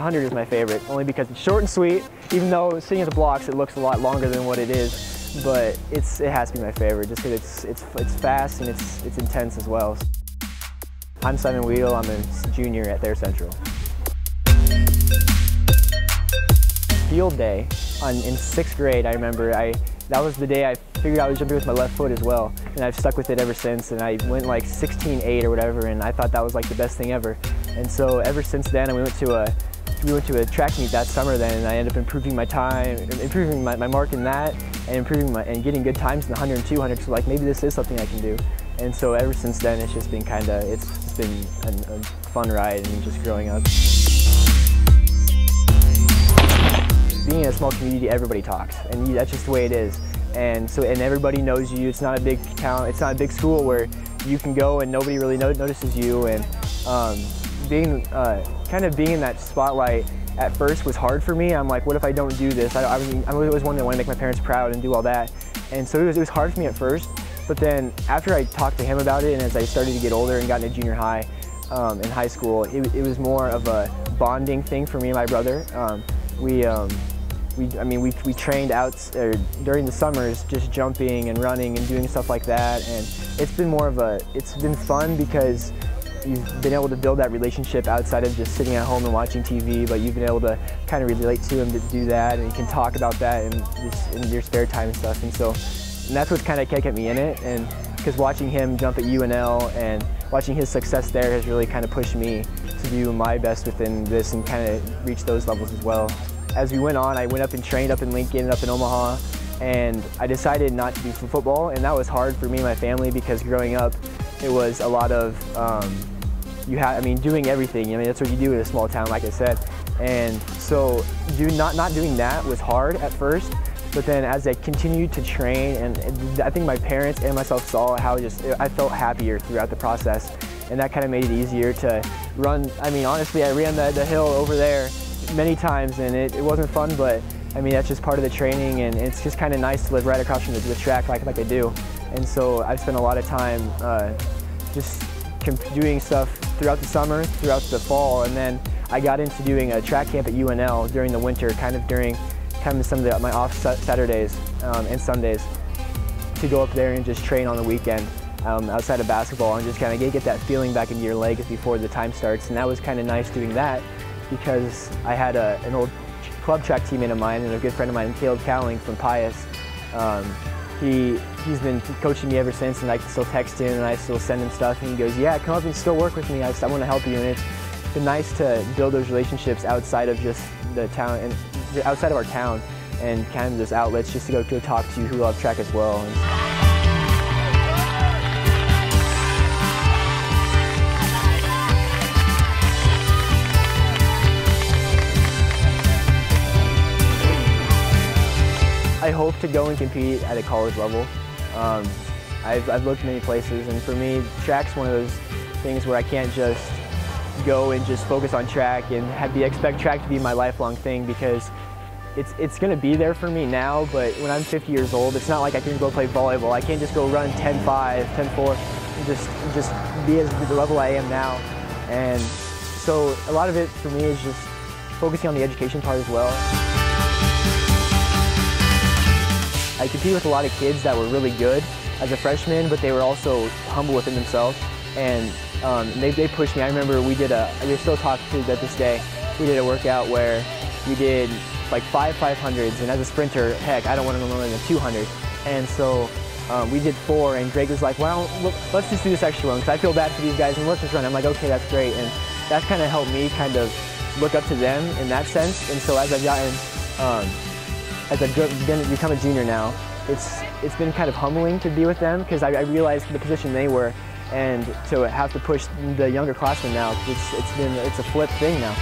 100 is my favorite, only because it's short and sweet. Even though sitting at the blocks, it looks a lot longer than what it is, but it has to be my favorite just because it's fast and it's intense as well. I'm Simon Wiedel. I'm a junior at Thayer Central. Field day in 6th grade, I remember that was the day I figured I was jumping with my left foot as well, and I've stuck with it ever since, and I went like 16.8 or whatever, and I thought that was like the best thing ever. And so ever since then, we went to a track meet that summer then, and I ended up improving my time, improving my mark in that, and getting good times in the 100 and 200, so like maybe this is something I can do. And so ever since then, it's just been it's been a fun ride and just growing up. Being in a small community, everybody talks, and that's just the way it is. And everybody knows you. It's not a big town. It's not a big school where you can go and nobody really notices you. And being in that spotlight at first was hard for me. I'm like, what if I don't do this? I always wanted to make my parents proud and do all that. And so it was hard for me at first. But then after I talked to him about it, and as I started to get older and got into junior high, in high school, it was more of a bonding thing for me and my brother. We trained out during the summers, just jumping and running and doing stuff like that, and it's been fun because you've been able to build that relationship outside of just sitting at home and watching TV, but you've been able to kind of relate to him to do that, and you can talk about that in your spare time and stuff, and that's what's kind of kept me in it, and because watching him jump at UNL and watching his success there has really kind of pushed me to do my best within this and kind of reach those levels as well. As we went on, I went up and trained up in Lincoln, up in Omaha, and I decided not to do football, and that was hard for me and my family because growing up, it was a lot of, doing everything. That's what you do in a small town, like I said. And so not doing that was hard at first, but then as I continued to train, and I think my parents and myself saw how I felt happier throughout the process, and that kind of made it easier to run. Honestly, I ran the hill over there many times, and it wasn't fun, but that's just part of the training, and it's just kind of nice to live right across from the track like I do. And so I've spent a lot of time just doing stuff throughout the summer, throughout the fall, and then I got into doing a track camp at UNL during the winter, during some of my off Saturdays and Sundays, to go up there and just train on the weekend outside of basketball and just kind of get that feeling back into your legs before the time starts. And that was kind of nice doing that, because I had an old club track teammate of mine and a good friend of mine, Caleb Cowling from Pius. He's been coaching me ever since, and I can still text him and I still send him stuff, and he goes, yeah, come up and still work with me. I want to help you. And it's been nice to build those relationships outside of just the town and outside of our town, and kind of those outlets just to go talk to who love track as well. I hope to go and compete at a college level. I've looked many places, and for me, track's one of those things where I can't just go and just focus on track and expect track to be my lifelong thing, because it's going to be there for me now, but when I'm 50 years old, it's not like I can go play volleyball. I can't just go run 10.5, 10.4, and just be at the level I am now. And so a lot of it for me is just focusing on the education part as well. I competed with a lot of kids that were really good as a freshman, but they were also humble within themselves, and they pushed me. I remember we still talk to this day. We did a workout where we did like 5 500s, and as a sprinter, heck, I don't want to run more than 200. And so we did 4, and Greg was like, well, let's just do this extra one, because I feel bad for these guys, and let's just run. I'm like, okay, that's great. And that kind of helped me kind of look up to them in that sense. And so as I've become a junior now, it's been kind of humbling to be with them, because I realized the position they were, and to have to push the younger classmen now, it's a flip thing now.